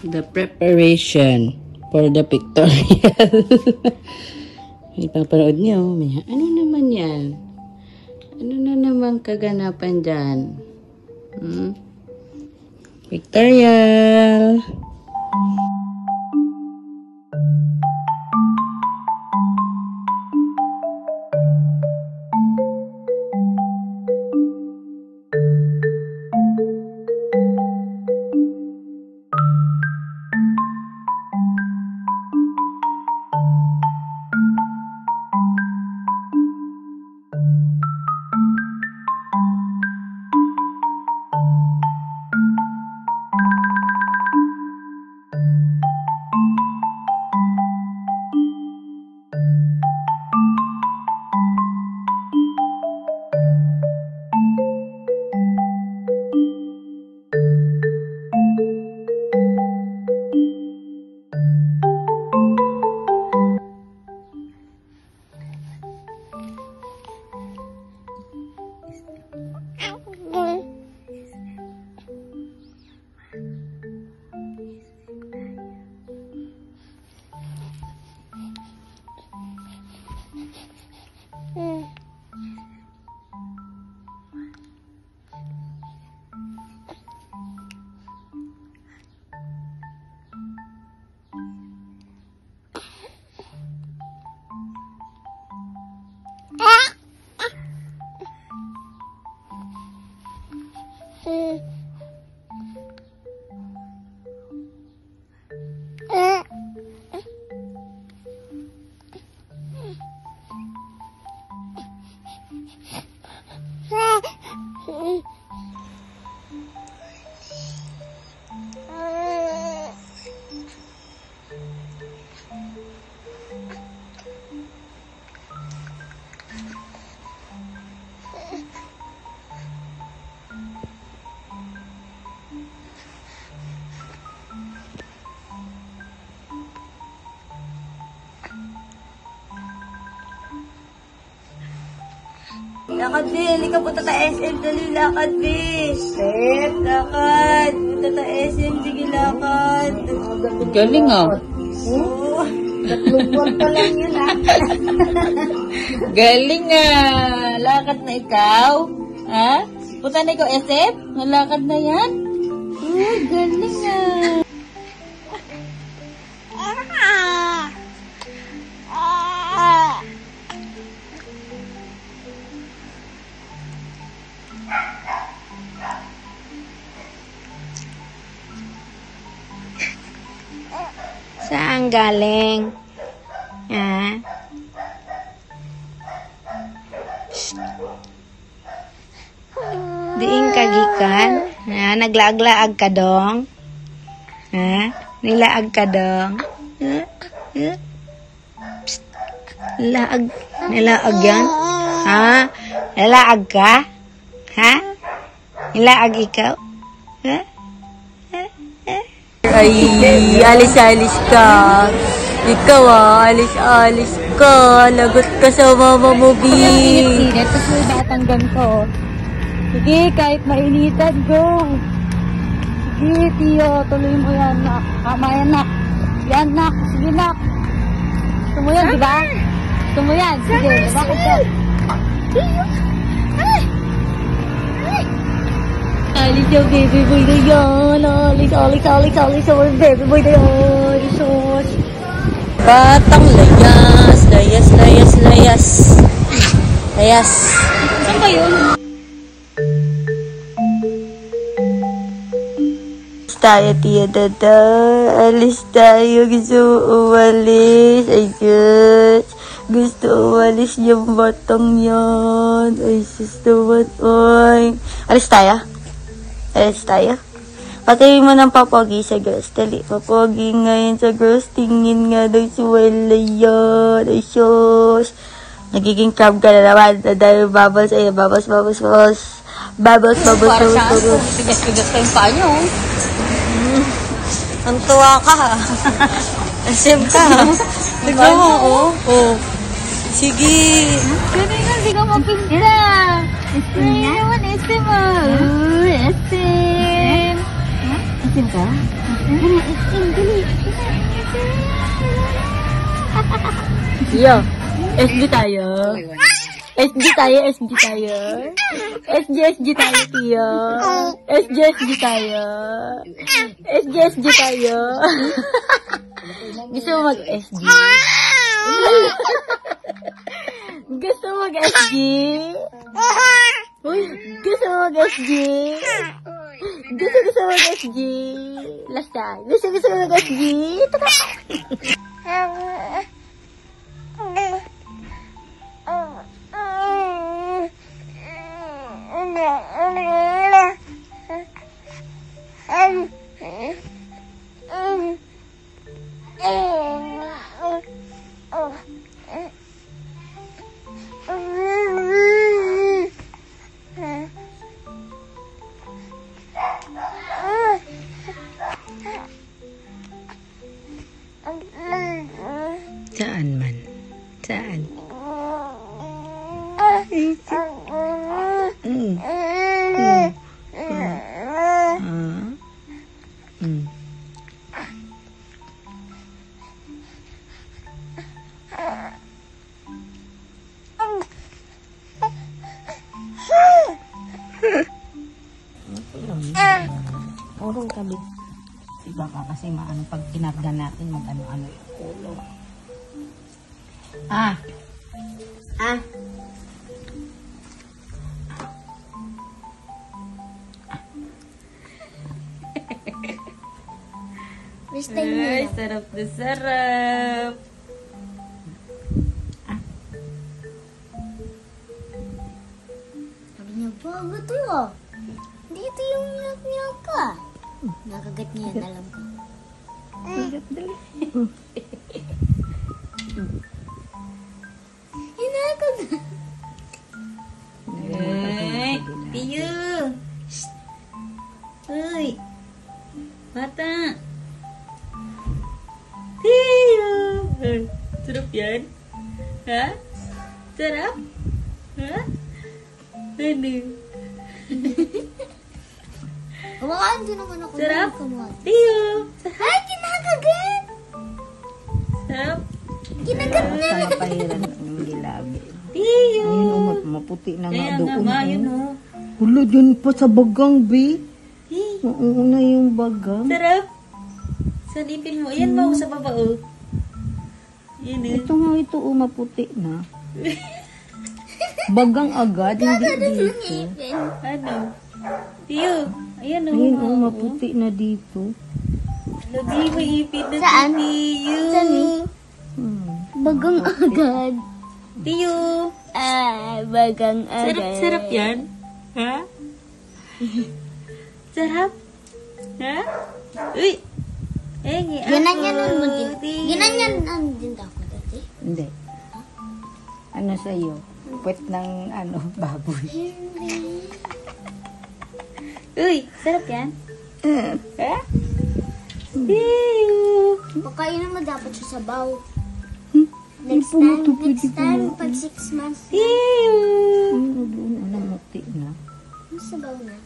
The preparation for the pictorial. Ipapanood niyo. Ano naman yan? Ano na naman kaganapan dyan? Pictorial. Lakad, B. Halika, punta ta SM. Dali, lakad, B. Step, lakad. Punta ta SM. Sige, lakad. Galing ah. Oo. 3 buwan pa lang yun, ah. Galing ah. Lakad na ikaw. Ha? Punta na ikaw SM? Nalakad na yan? Galing ah. Saan galing? Ha? Diing kagikan? Ha? Naglaag-laag ka dong? Ha? Nilaag ka dong? Laag? Nilaag yan? Ha? Nilaag ka? Ha? Nilaag ikaw? Ha? Ay, alis-alis ka. Ikaw alis-alis ka. Lagot ka sa mama mo, B. Init-init, tapos may batanggan ko. Sige, kahit mainitan, go. Sige, Tiyo, tuloy mo yan, nak. Tama yan, nak. Yan, nak. Sige, nak. Gusto mo yan, di ba? Gusto mo yan. Sige, bakit ka? Tiyo. Alis yung baby boy na yan. Alis, baby boy na yan. Isos. Batang layas. Layas. Saan ba yun? Alis tayo, Tia Dada. Alis tayo. Gusto umalis. Ay, Diyos. Gusto umalis yung batang yan. Ay, sus naman. Ay. Alis tayo. Patayin mo ng papogi sa girls. Dali, papogi ngayon sa girls. Tingin nga daw si Wala yan. Ay, sus. Nagiging crab ka na naman. Dahil bubbles. Ay, bubbles. Bubbles. Tigas-tigas ka yung paa nyo. Ang tuwa ka, ha? Asim ka, ha? Tignan mo, oh. Sige. Kanina, hindi ka mapinta. Isim naman, isim mo. Isim. Isim ka? Yo, SG tayo. SG tayo, SG tayo. SG tayo, Tio. SG tayo. SG tayo. Gusto mo mag-SG? Gusto mo mag-SG? Uy, gusto mo mag-SG? Gusto mo mag-SG? Last time. Gusto mo mag-SG? Saan man? Saan? Urong tabi. Iba ka kasi maano pag kinarga natin mag-ano-ano yung ulo. Ah. Ay, sarap na sarap. Sabi niya, bago to ah. Dito yung nyak-nyak ka. Nakagat niya yan, alam ko. Hinakagat. Ay, Tiyo. Shh. Uy. Bata. Tiyo. Sarap yan? Ha? Sarap? Ha? Ano? Kumakaan din naman ako. Sarap? Kumakaan. Tiyo. Ay, kinakagat! Sarap? Kinagat na! Pahiran yung gilabi. Tiyo. Ayun, maputi na nga Kaya nga doon. ma, yun o. Hulo, dyan pa sa bagang, be. Hey, Nauna yung bagang. sarap. Salipin mo. Ayan mo sa baba o. Yan eh. Ito nga ito, maputi na. Bagang agad, hindi dito. Ano? Tiyo. Ayan o. Ayun, maputi na dito. Lagi mo ipit na Saan? Tiyo. Saan eh? Bagang agad. Tiyo. Bagang agad. Sarap yan. Ha? Sarap? Ha? Uy! Ginanyanan mo din. Ginanyanan din ako dati. Hindi. Ano sa'yo? Puwet ng baboy. Uy! Sarap yan? Ha? Tiyo. Pakainin mo dapat sa sabaw. Next time, pag 6 months, Tiyo. Ano doon? Muti na. yung sabaw na.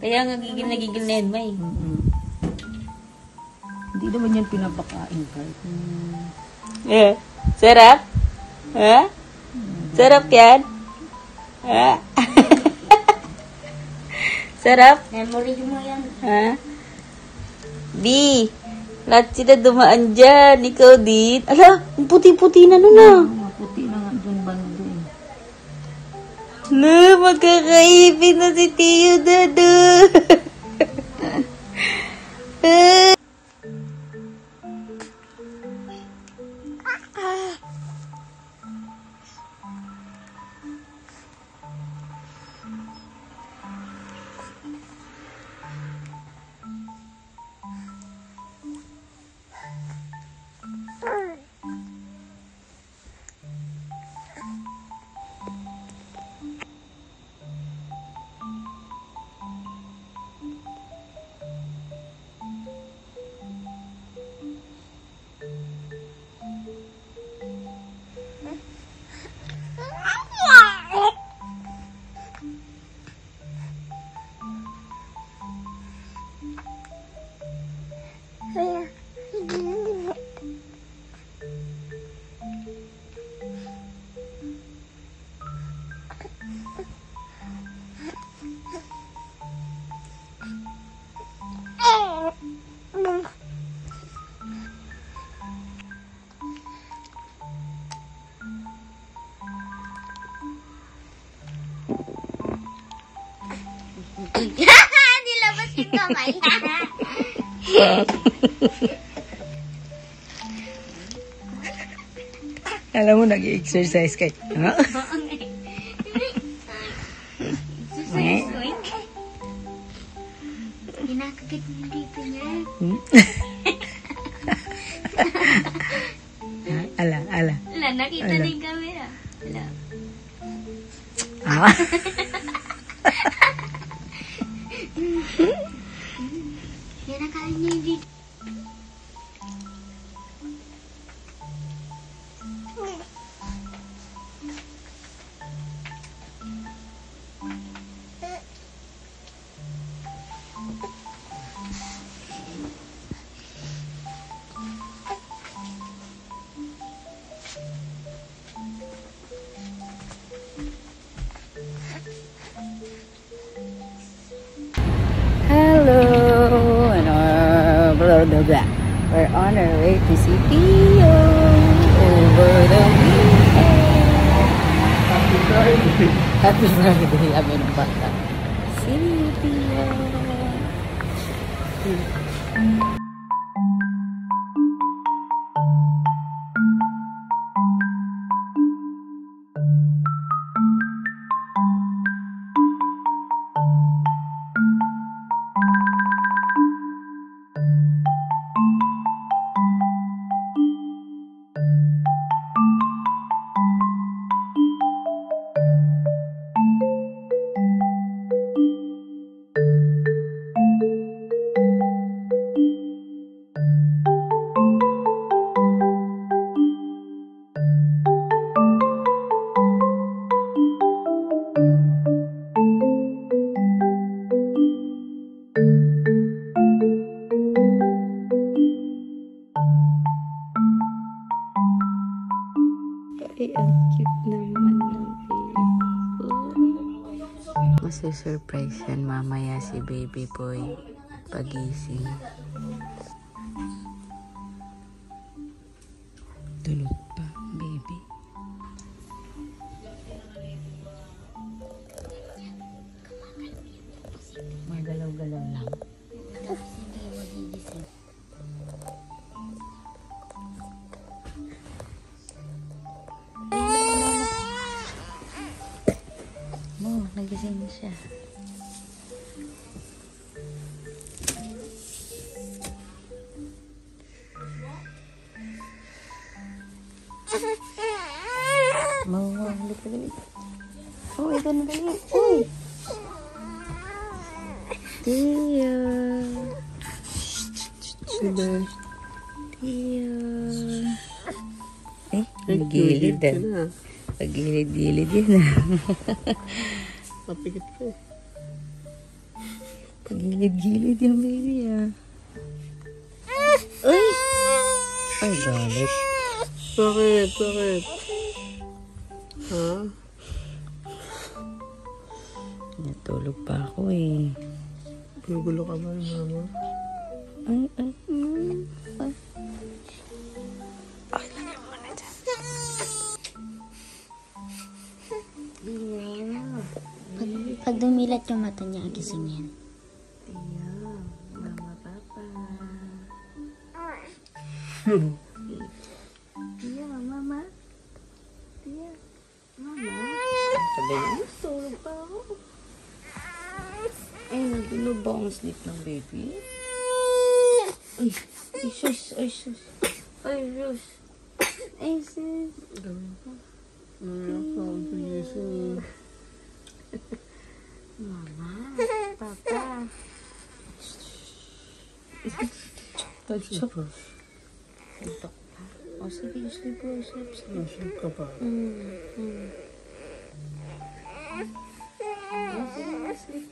Kaya nga gigil na yan, May. Hindi naman yan pinapakain kahit. Yeah. Sarap? Ha? Sarap yan? Ha? Sarap? Memory mo yan. Ha? Di. Lahat sila dumaan dyan. Ikaw din. Ala, ang puti-puti na nun ah. Maputi na nga doon bando. Na, magkakaipin na si Tiyo Dado. Nilabas yung kamay. Alam mo, nag-exercise ka. Ha? Kinakagat mo dito niya. Ala. Wala, nakita na yung camera. Wala. Ah. Kinakain niya yung dito. Hello, and blah, blah, blah. We're on our way to see Tio over the weekend. Happy Friday, kami ng bata. See you, Tio. Ay, ang cute naman ng baby ko. Masusurprise yan mamaya si baby boy pagising. Tulog pa, baby. Magalaw-galaw lang. Nagising na siya. Halik ka dali. Oh, ito na dali. Uy! Tia! Tia! Nagilid ah. Pagilid-gilid yun ah. Mapikit ka eh. Pagilid-gilid yung baby ah. Uy! Ay, galit. Bakit? Ha? Natulog pa ako eh. Gugulo ka ba, mama? Ay. Pag dumilat yung mata niya, gising yan. Tia, mama, papa. Tia, mama. Tia, mama. Sabi niya, tulog pa ako. Ay, nagulog ba ang sleep ng baby? Ay, sus. Ay, sus. Ay, sus. Mama, papa. Touch pa. Tuntok pa. O sige, sleep. Nasip ka pa. O sige, sleep.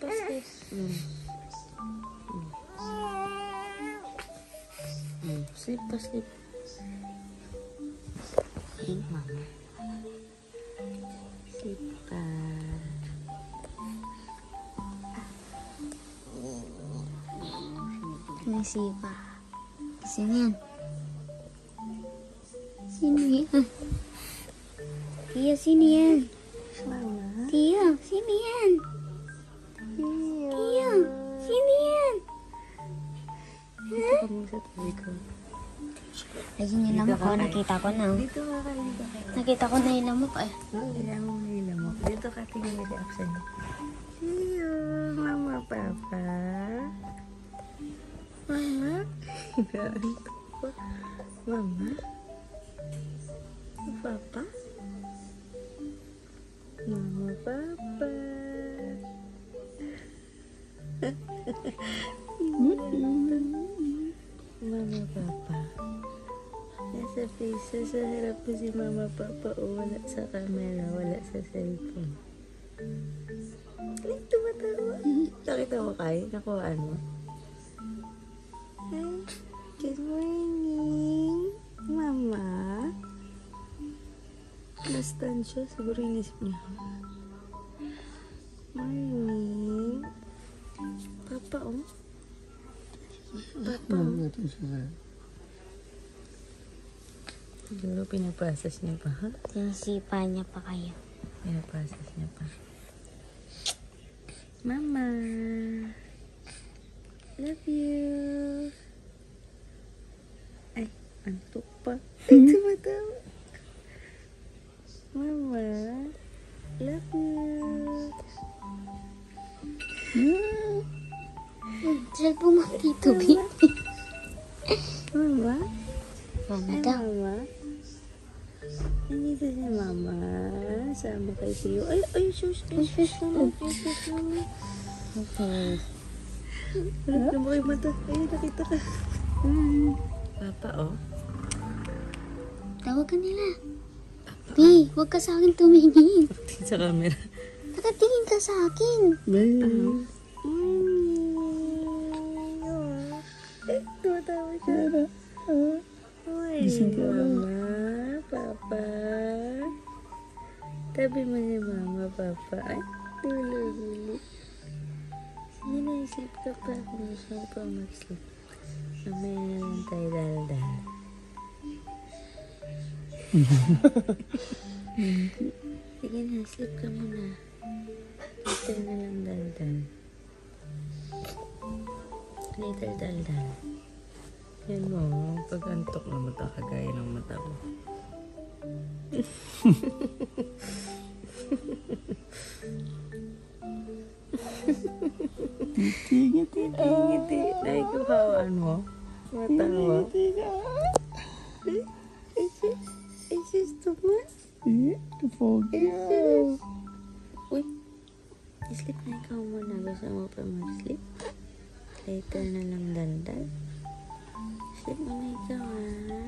Sleep. Hey, mama. Sleep pa. Nasipa. Gising yan. Sino yan? Tia, sino yan? Mama. Tia, sino yan? Tia. yan? Sino yan? Dito ka muna sa tabi ko. Ayun yung lamok ko. Nakita ko na. Dito ka kayo. Dito ka. Nakita ko na yung lamok eh. Ilang mo nila mo. Dito ka tingin yung reaction niya. Iyo, mama, papa. Mama. Mama. Papa. Mama, papa. Mama, papa. Nasa face, sa harap ko si mama, papa. O wala sa camera, wala sa cellphone. Ay, tumatawa. Nakita mo kayo? Nakuhaan mo? Hi. Good morning. Mama. Nastan siya. Siguro inisip niya. Morning. Papa, oh. Papa, oh. Siguro pinaprocess niya pa, ha? Sinisipa niya pa kayo. Pinaprocess niya pa. Mama. Love you. Ay, antok pa. Ay, tumatawa. Mama. Love you. Cellphone mo dito, baby. Mama. Mama Ay, daw. mama. Nandito si mama. Sama kay Tio. Ay, shush. Ay, shush naman. Ay, shush naman. Okay. Harap na mo kayo mata. Ay, nakita ka. Papa, oh. Tawag ka nila. Bi, huwag ka sa akin tumingin. Tingin sa camera. Nakatingin ka sa akin. Tumatawa siya. Uy, mama, papa. Tabi mo si mama, papa. Ay, tulo. Sige na, isip ka pa. Kung gusto mo pa mag-sleep. Mamaya na lang tayo dal-dal. Sige na, sleep ka muna. Later na lang dal-dal. Later dal-dal. Yan mo, pag antok na mata, kagaya ng mata mo. Ngiti. Nakikukawaan mo. Mata mo. Ay, sis, tumas. Uy, sleep na ikaw muna. Gusto mo pa mag-sleep? Later na lang dal-dal. Sleep muna ikaw, ha?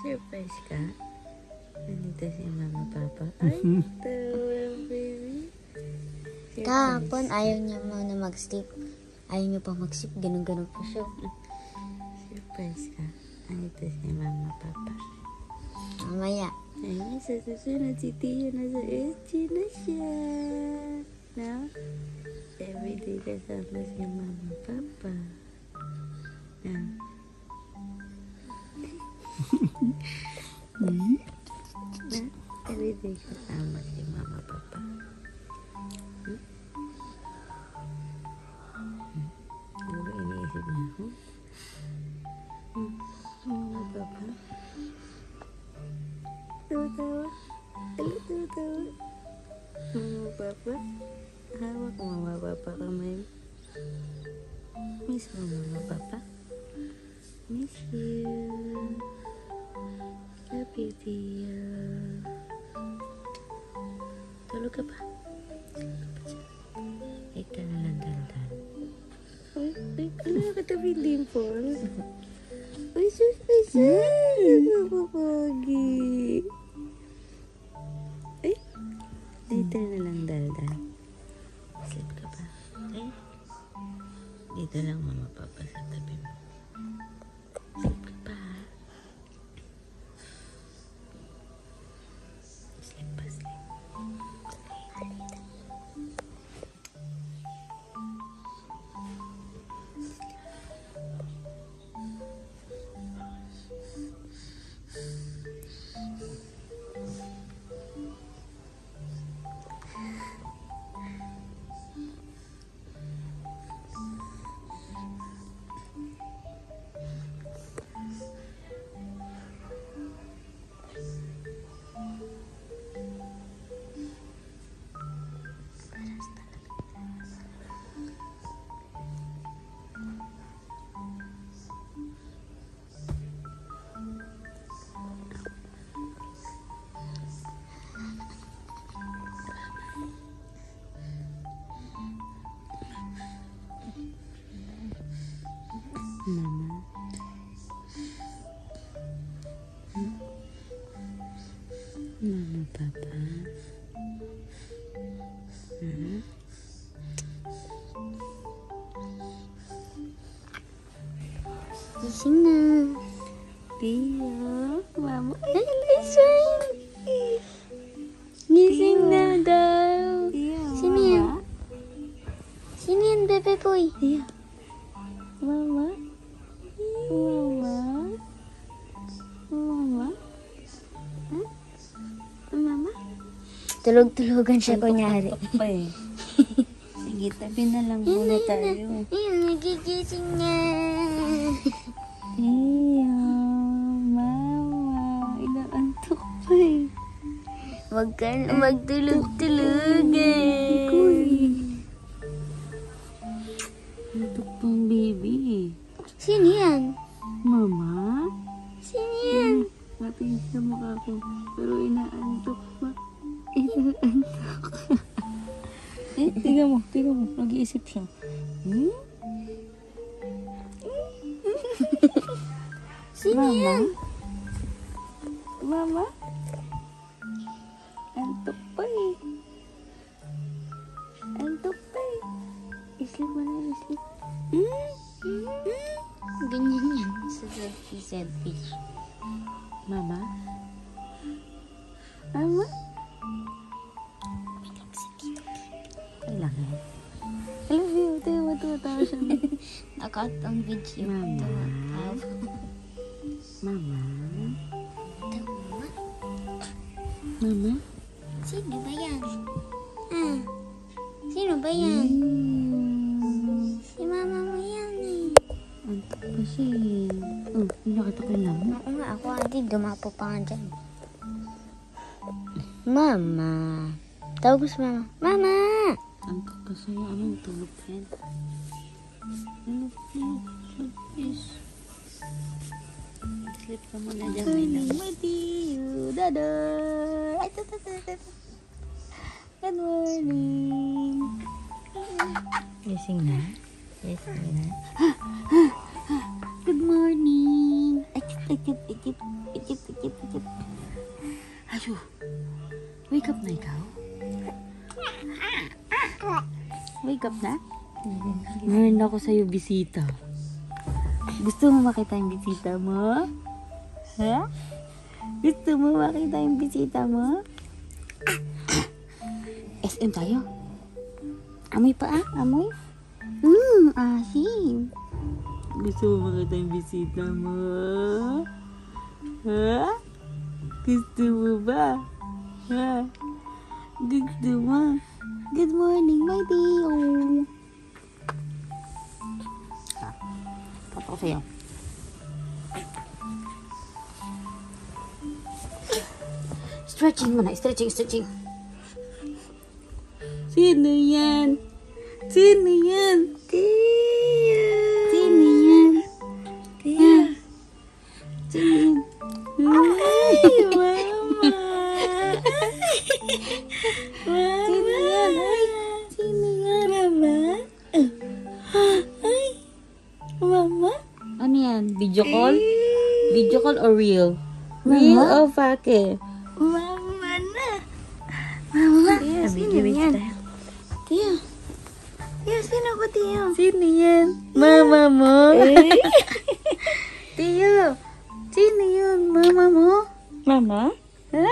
Surprise ka? Nandito si mama, papa. Ay, tawa, baby. Kahapon, ayaw niya muna mag-sleep. Ayaw niya pa mag-sleep. Ganun-ganun pa siya. Surprise ka? Nandito si mama, papa. Mamaya. Ay, sa susunod si Tio nasa SG na siya. No? Everyday kasama si mama, papa. No? Everyday kasama si mama, papa. Ano ba iniisip niya? Mama, papa. Tawa-tawa. Ano tawa-tawa? Mama, papa. Hawak mo, mama, papa kamay. Miss mo, mama, papa. Miss you. Love you, Tio. Tulog ka pa? Ito na lang, dandan. Ay, ano nakatabi yung dimple? Ay, sus, napapagi. Ay, dito na lang, daldan. Sleep ka pa. Ay, dito lang, mama, papa, sa tabi mo. Sleep ka pa, ha? Sleep pa, sleep. Papa? Gising na. Tia, Mama. Ay, gising na daw. Sino yan? Sino yan, bebe boy? Tia. Mama. Mama. Mama. Mama? Tulog-tulogan siya kunyari. Pa eh. Sige, tabi na lang muna tayo. Ayun, nagigising na. Tia, Mama. Inaantok pa eh. Huwag ka na magtulog-tulogan. Antok pang baby. Sino yan? Mama? Sino yan? Matingin sa mukha ko. Pero inaantok pa. Inaantok. Tingnan mo. Nag-iisip siya. Sino Mama? yan? Mama? Antok pa eh. Antok pa eh. Isip mo na, isip. Ganyan yan. Selfish. Mama? Mama? Kailangan. I love you. Tayo matuwa siya. Nakat ang video. Mama? Mama? Mama? Sino ba yan? Sino ba yan? Si mama mo yan eh. Antok pa siya eh. Oh, hindi nakita ko lang. Oo nga, ako ate, dumapo pa nga dyan. Mama. Tawag mo si mama. Mama! Antok pa siya. Anong tulog yan? Please. Sleep ka muna dyan. Good morning. Gising na? Yes, na. Good morning. Ikip. Ayo. Wake up na ikaw? Wake up na? Meron ako sa'yo bisita. Gusto mo makita yung bisita mo? Ha? Gusto mo makita yung bisita mo? SM tayo. Amoy pa Amoy? Asim. Gusto mo makita yung bisita mo? Ha? Gusto mo ba? Ha? Gusto mo? Good morning, my dear. Patok sa'yo. Stretching muna. Stretching. Sino yan? Tia. Sino yan? Tia. Sino yan? Ay, mama. Sino yan? Sino yan? Mama? Ay. Mama? Ano yan? Video call? Video call or real? Real o fake? Mama na. Mama, sino yan? Tia. Tia, sino ko, Tia? Sino yan? Mama mo? Tiyo. Sino yun? Mama mo? Mama? Ha?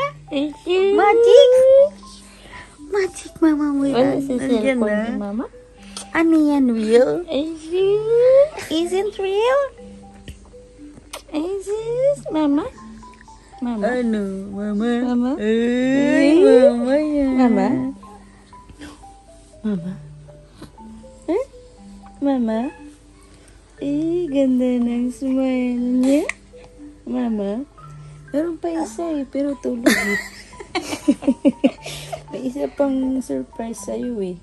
Magic mama mo yan. Nandiyan na. Mama? Ano yan? Real? Isn't real? Is this Mama? Ano? Mama? Ay, mama yan. Mama? Eh? Mama? Eh, ganda ng smile niya. Mama? Meron pa isa pero tulog eh. May isa pang surprise sa'yo eh.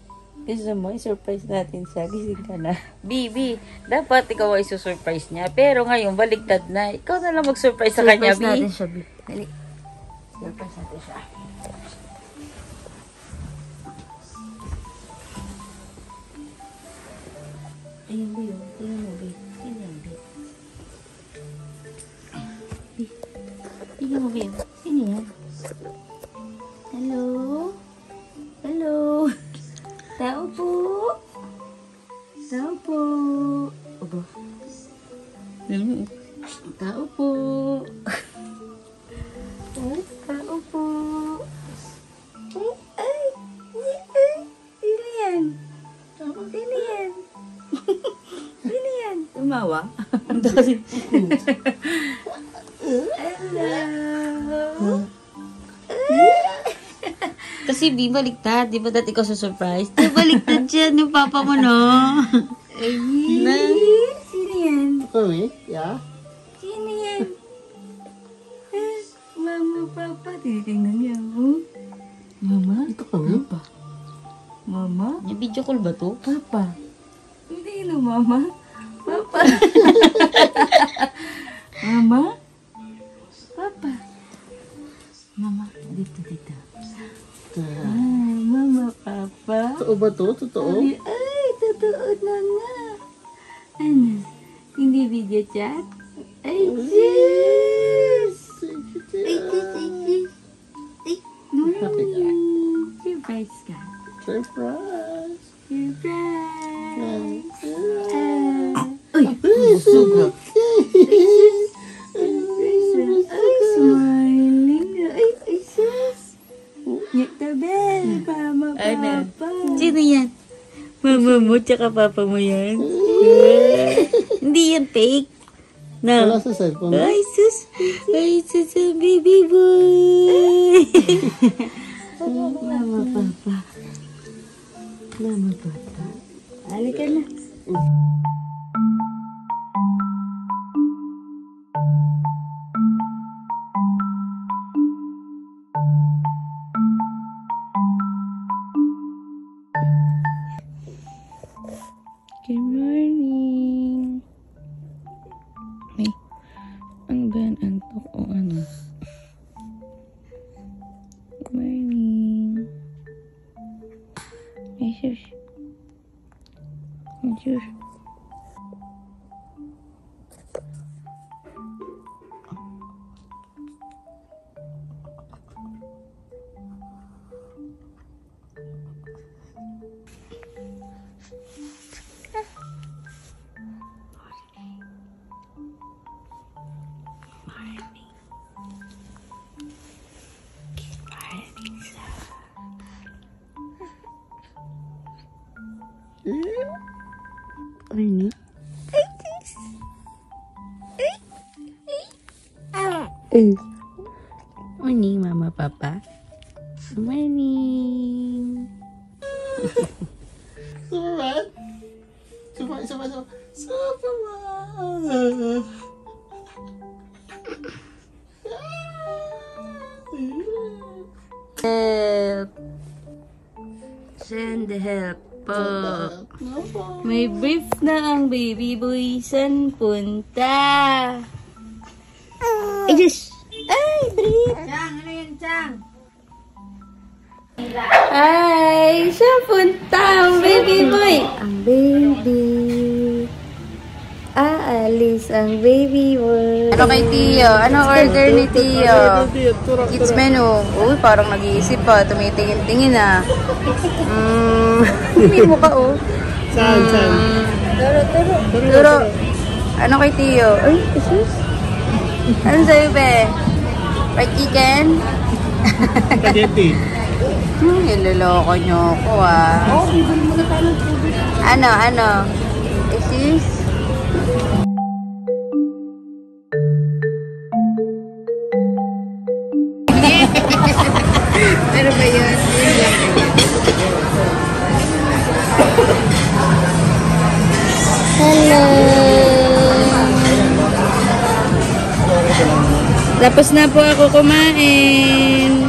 Gusto mo, i-surprise natin siya. Gising ka na. Bibi, dapat ikaw ay surprise niya. Pero ngayon, baligtad na. Ikaw na lang mag-surprise sa kanya, Bi. Surprise natin siya, Bi. Dali. Surprise natin siya. Ayun, Bi. Tingnan mo, Bi. Tingnan mo, Bi. Bi. Tingnan mo, Bi. Sino yan? Kasi B, baliktad. Di ba dati ko surprise? Di baliktad siya yung papa mo, no? Na? Sino yan? Kami? Yeah? Sino yan? Mama, papa. Tinitingnan niya. Oh. Mama? Ito kami? Papa. Mama? Yung video call ba to? Papa. Hindi na, Mama. Papa. Mama? Papa. Mama, dito. Ah, Mama, Papa. Totoo ba to? Totoo? Ay, totoo na nga. Ano? Hindi video chat? Ay, sis! Ay, sis. Happy ka? Surprise ka. Surprise! Surprise! Suga! Ay, smiling. Ay, sis. Nyak the bell. Mama, Papa. Sino yan? Mama mo, tsaka papa mo yan? Hindi yan fake. Wala No. sa cellphone mo? Ay, sus, baby boy. Mama, Papa. Mama, Papa. Halika na. Good morning. Ay, ano ba yan? Antok o ano? Good morning. Ay, sus. Ay, sus. Morning. Morning, Mama, Papa. Morning. Superman! Superman! Help. Send help po. May brief na ang baby boy. San punta? Ay, Diyos! Ay, brief! Chang, ano yan, Chang? Ay, saan punta ang baby boy? Ang baby. Aalis ang baby boy. Ano kay Tio? Ano order ni Tio? Kids menu. Uy, parang nag-iisip pa. Tumitingin-tingin ah. Hindi mo ka oh. Saan? Turo. Ano kay Tio? Ay, Jesus. Ano sa'yo, be? Fried chicken? Spaghetti. Niloloko niyo ako ah. Ano? Jesus? Ano ba yun? Hello! Tapos na po ako kumain.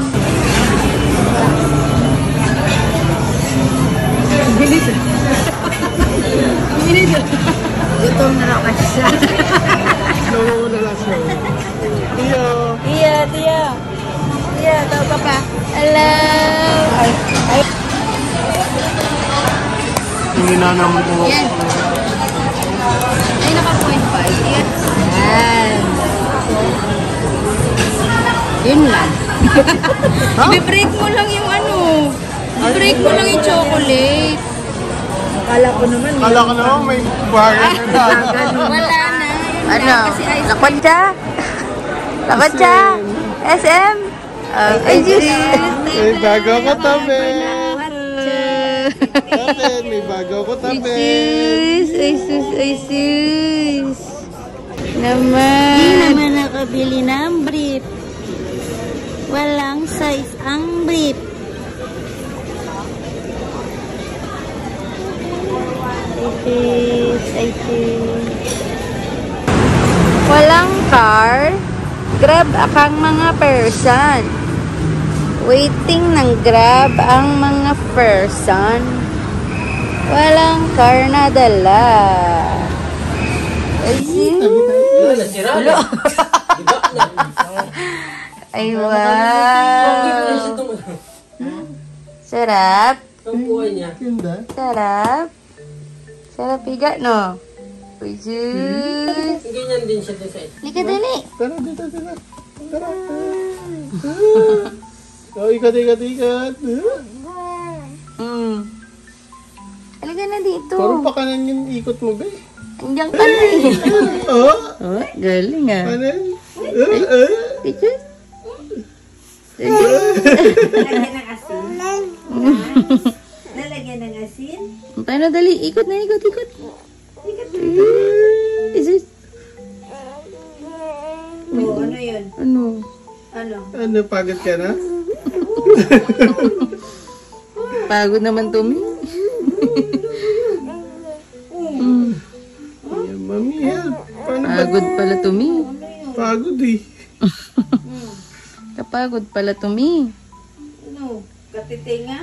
Bilis. Gutom na ako siya. Nawawala siya. Tio! Tia, tawag ka pa. Hello! Hindi na naman po. Yan. Ay, naka-point 5. Yan. Yun lang. I-break mo lang yung ano. I-break mo lang yung chocolate. Akala ko naman. Kala ko naman may bayan na. Wala na. Ano? Lakwat siya? Lakwat siya? SM? Ay, Diyos. May bago ko tabi. May bago ko tabi. Ay, sus. Naman. Di naman nakabili ng brief. Walang size ang brief. I think. Walang car. Grab akang mga person. Waiting ng grab ang mga person. Walang car na dala. Ay, ay, wow. Sarap. Sarap. Sarap higa, no? Uy, sus. Ganyan din siya din sa ito. Lika, dali. Tara, dito. Tara. Oh, ikat. Halika na dito. Parang pa kanan yung ikot mo, be. Andiyan ka na eh. Oh, Oh, galing ah. kanan. Picture? Lalagyan ng asin. Lalagyan ng asin. Paano dali? Ikot na, ikot. Isus. Oh, ano yun? Ano? Ano, pagod ka na? Pagod naman to, me. Ayan, mami, help. Paano ba? Pagod pala to, me. Pagod eh. Kapagod pala to, me. Ano? Katitinga?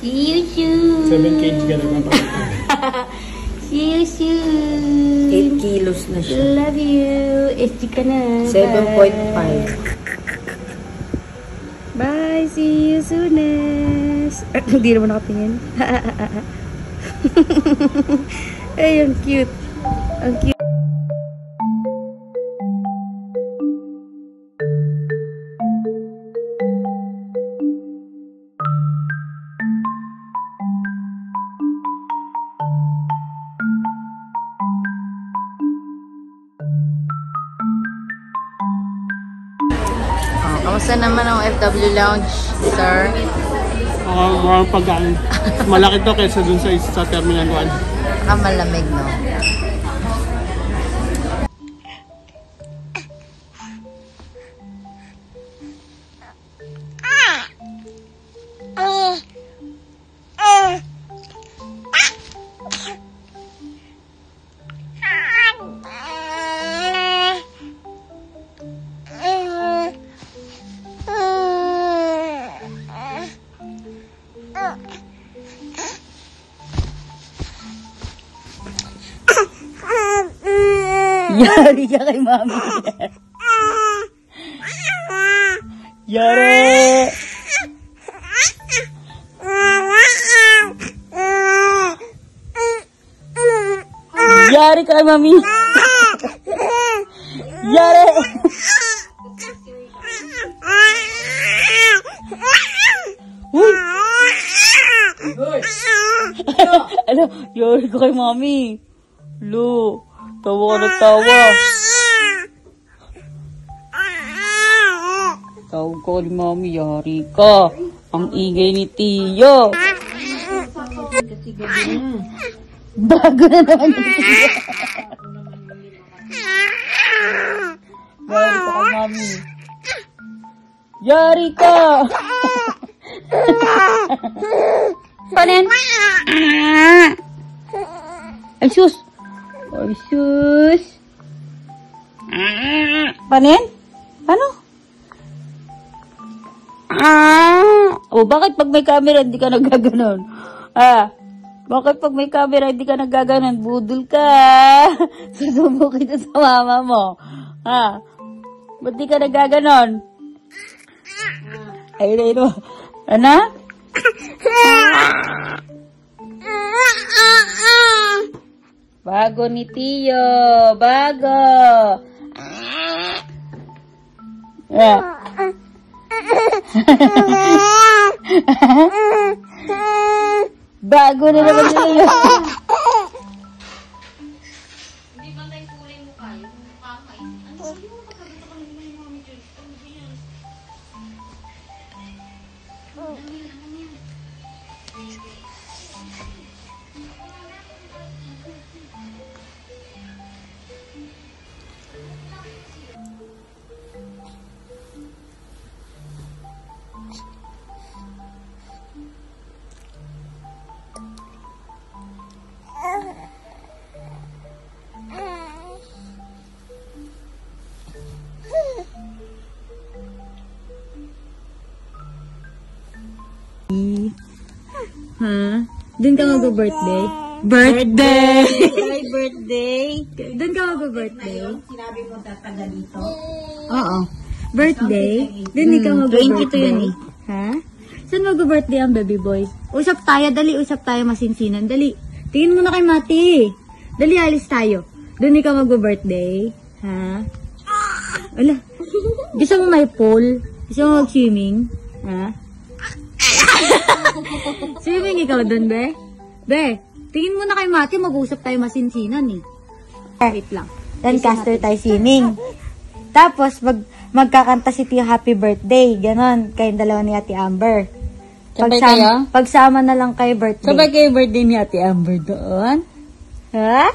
Shoo-shoo. 7 kg ka na ba? Shoo-shoo. 8 kilos na siya. Love you. SG ka na. 7.5. Bye. See you soonest. Hindi naman nakatingin. Ay, ang cute. Ang cute. Kamusta naman ang FW Lounge, sir? Maraming pagkain. Malaki to kaysa dun sa Terminal 1. Malamig, no? Yari ka kay mami. Yari! Yari ka kay mami. Yari! Uy! Ano? Yari ka kay mami. Lo. Tawa ka na tawa. Tawag ko ni mami, yari ka. Ang ingay ni Tiyo. Bago na naman ni Tiyo. Yari ka kay mami. Yari ka. Panin? Ay, sus. Ay, sus. Panin? Paano? O, bakit pag may camera hindi ka nagaganon? Bakit pag may camera hindi ka nagaganon? Budol ka. Susubo kita sa mama mo. Ba't di ka nagaganon? Ay, no. Ano? Bago ni Tiyo. Bago. Bago na naman Tiyo. Hindi ba may kulay mukha? Yung mukha Ha? Doon ka mag-birthday? Birthday! Happy birthday! Doon ka mag-birthday? Sinabi mo tataga dito? Oo. Birthday? Doon ka mag-birthday? 22 yun eh. Ha? Saan mag-birthday ang baby boy? Usap tayo, dali. Usap tayo masinsinan. Dali. Tingin mo na kay Mati. Dali, alis tayo. Doon ka mag-birthday? Ha? Ala. Gusto mo may pool? Gusto mo mag-swimming? Ha? Swimming ikaw doon, be? Be, tingin mo na kay Mati, mag-usap tayo masinsinan eh. Wait lang. Lancaster tayo swimming. Tapos, magkakanta si Tio happy birthday. Ganon, kayong dalawa ni Ate Amber. Sabay kayo? Pagsama na lang kay birthday. Sabay kayo birthday ni Ate Amber doon? Ha?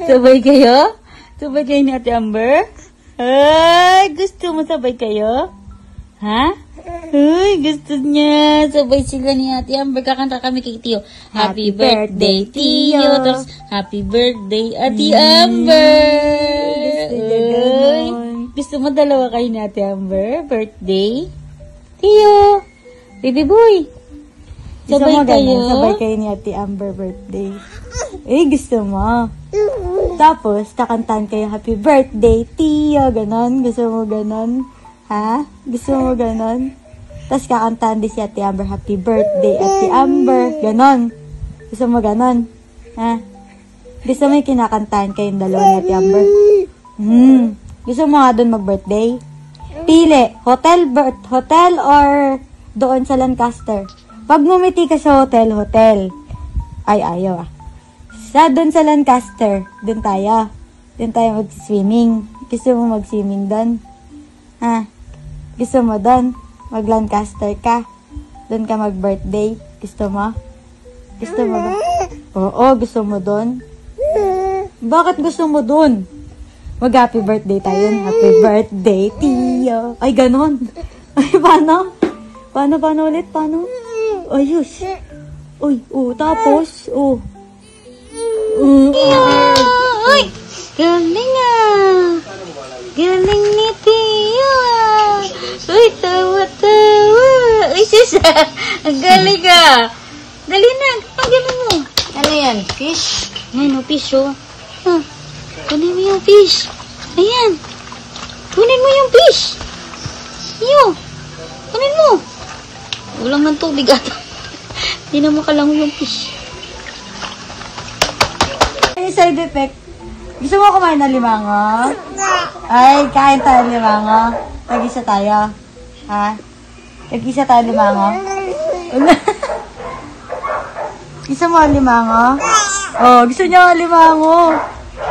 Sabay kayo? Sabay kayo ni Ate Amber? Ay, gusto mo sabay kayo? Ha? Ay, gusto niya. Sabay sila ni Ate Amber. Kakanta kami kay Tio. Happy birthday, Tio. Tapos, happy birthday, Ate Amber. Ay, gusto mo dalawa kayo ni Ate Amber? Birthday? Tio. Baby boy. Sabay kayo? Sabay kayo ni Ate Amber birthday. Eh, gusto mo. Tapos, kakantahan kayo happy birthday, Tio. Ganon. Gusto mo ganon? Ha? Gusto mo ganon? Tapos kakantahan din si Ate Amber, happy birthday, Ate Amber. Ganon. Gusto mo ganon? Ha? Gusto mo yung kinakantahan kayong dalawa ni Ate Amber? Gusto mo nga doon mag-birthday? Pili, hotel or doon sa Lancaster? Pag ngumiti ka sa hotel. Ay, ayaw ah. Doon sa Lancaster, doon tayo. Doon tayo mag-swimming. Gusto mo mag-swimming doon? Ha? Gusto mo doon? Mag-Lancaster ka? Doon ka mag-birthday? Gusto mo? Gusto mo ba? Oo, gusto mo doon? Bakit gusto mo doon? Mag-happy birthday tayo. Happy birthday, Tio. Ay, ganon. Ay, paano? Paano ulit? Paano? Ayos. Uy, tapos, Uy! Galing ah! Galing ni Tio ah! Uy, tawa-tawa! Uy, sis! Ang galing ah! Dali na! Ang galing mo! Ano yan? Fish? Ayan o, fish oh. Kunin mo yung fish. Ayan. Kunin mo yung fish. Iyo. Kunin mo. Walang ng tubig ata. Hindi na makalango yung fish. Ay, side effect. Gusto mo kumain ng limango? Ay, kain tayo ng limango. Tag-isa tayo. Ha? Tag-isa tayo limango. Gusto mo ang limango? Oh, gusto niya ang limango.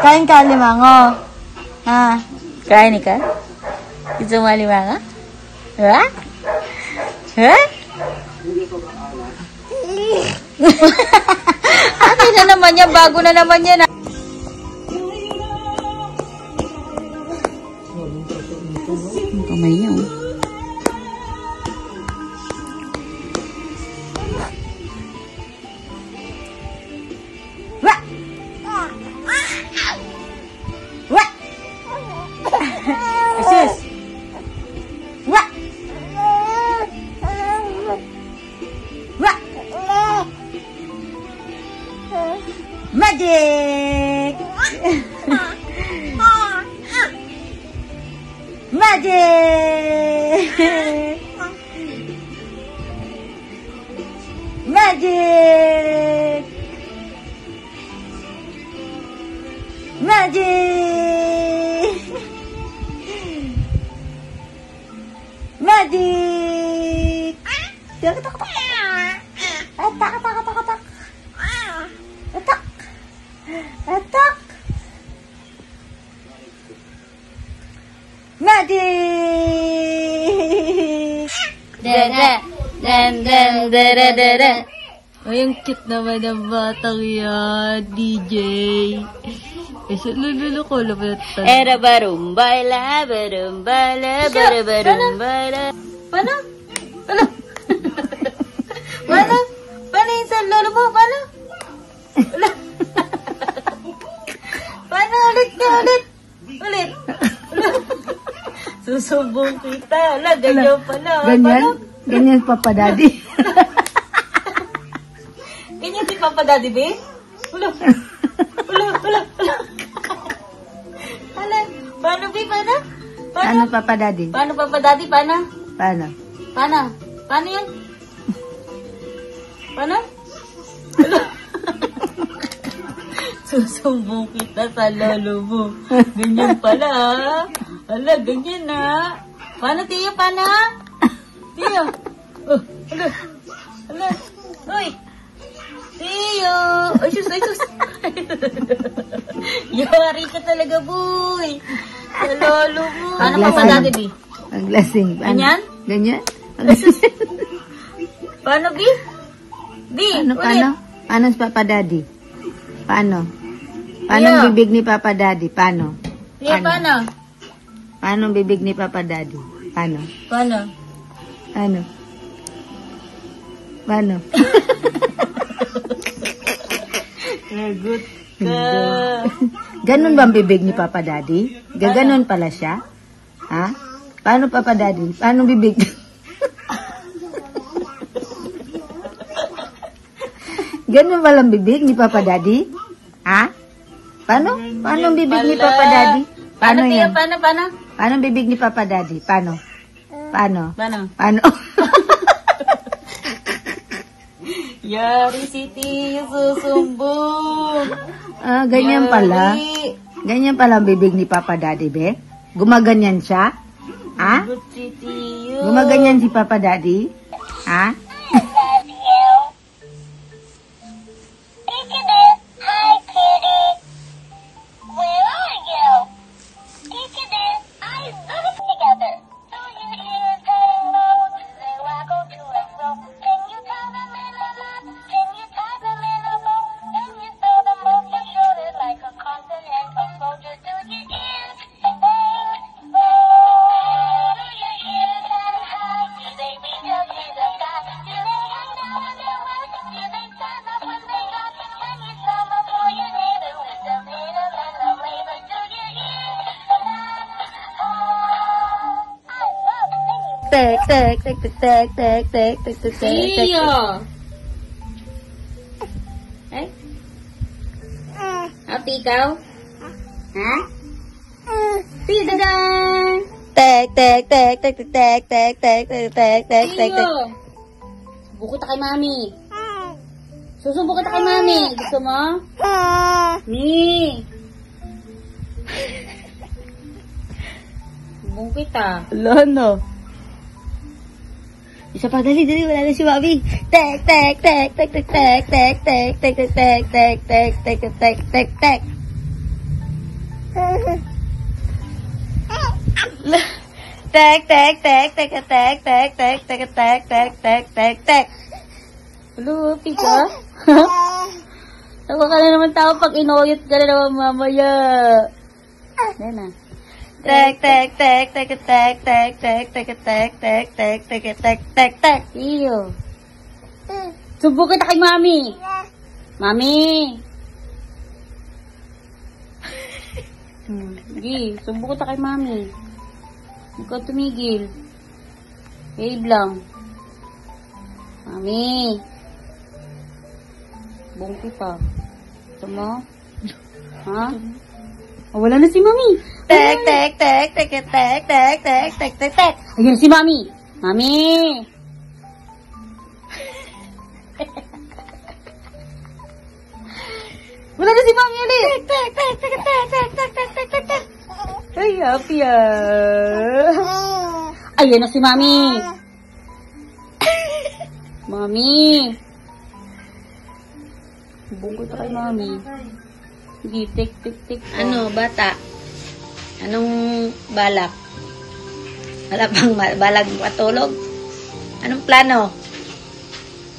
Kain ka limango. Ha? Kain ka? Gusto mo limango? Ha? Ha? Ano na naman yan? Bago na naman yan. Ang kamay niya oh. Magic! Magic! Magic! Magic! Magic! Tak tak tak. Atak atak atak atak. Atak. Atak. Magic! Dada, dan, dada. Ay, ang cute naman ng batang yan, DJ. Isa lululo ko lang. Era barumbala, barumbala, barumbala. Paano? Paano yung sa lolo mo? Paano? Paano ulit? Susubong kita. Ganyan pala. Ganyan pa pa, Daddy. Papa Daddy, be? Ulo. Hala. Paano, be? Paano? Paano, Papa Daddy? Paano, Papa Daddy? Paano? Paano? Paano? Paano yun? Paano? Susumbong kita sa lolo mo. Ganyan pala, ha? Ala, ganyan, ha? Paano, Tiyo? Paano? Tiyo? Oh, ala. Ala. Uy! Tiyo! Ay, sus, ay, sus. Yari ka talaga, boy. Sa lolo mo. Paano pa Daddy, Bi? Ang lasing. Ganyan? Ganyan? Paano, Bi? Bi, Paano? Paano si Papa Daddy? Paano? Paano Tiyo. ang bibig ni Papa Daddy? Paano? Tiyo, paano? Paano ang bibig ni Papa Daddy? Paano? Paano? Paano? Paano? Nagot ka. Ganon ba ang bibig ni Papa Daddy? Gaganon pala siya? Ha? Paano Papa Daddy? Paano bibig? Ganon ba ang bibig ni Papa Daddy? Ha? Paano? Paano ang bibig ni Papa Daddy? Paano Tiyo? yan? Paano? Paano ang bibig ni Papa Daddy? Paano? Paano? Paano? Paano? Yari si Tiyo, susumbong. Ganyan pala. Yari. Ganyan pala ang bibig ni Papa Daddy, be? Gumaganyan siya? Ha? Nagot si Tiyo. Gumaganyan si Papa Daddy? Ha? Tiyo. Eh? Happy ikaw? Ha? Tiyo, dadan! Tiyo! Susumbong kita kay Mami. Susumbong kita kay Mami. Gusto mo? Ni. Sumbong kita. Wala na. Isa pa, dali, wala na si Mami. Tek. Hello, Pika? Tawa ka na naman tao pag inoyot ka na naman mamaya. Yan na. Iyo. Sumbong kita kay Mami. Mami. Sige, sumbong kita kay Mami. Huwag ka tumigil. Babe lang. Mami. Sumbong kita. Gusto mo? Ha? Oh, wala na si Mami. Ayun si Mami. Mami. Wala na si Mami ulit. Ay, happy Ayan na si Mami. Mami. Bungkot kay Mami. Sige, tik. Ano, bata? Anong balak? Wala pang balak matulog? Anong plano?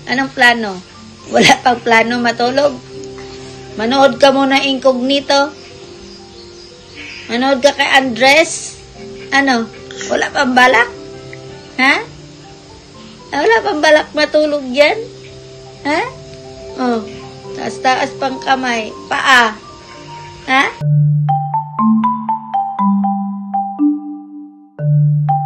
Anong plano? Wala pang plano matulog? Manood ka muna incognito? Manood ka kay Andres? Ano? Wala pang balak? Ha? Wala pang balak matulog yan? Ha? Oh, taas-taas pang kamay. Paa. Ha?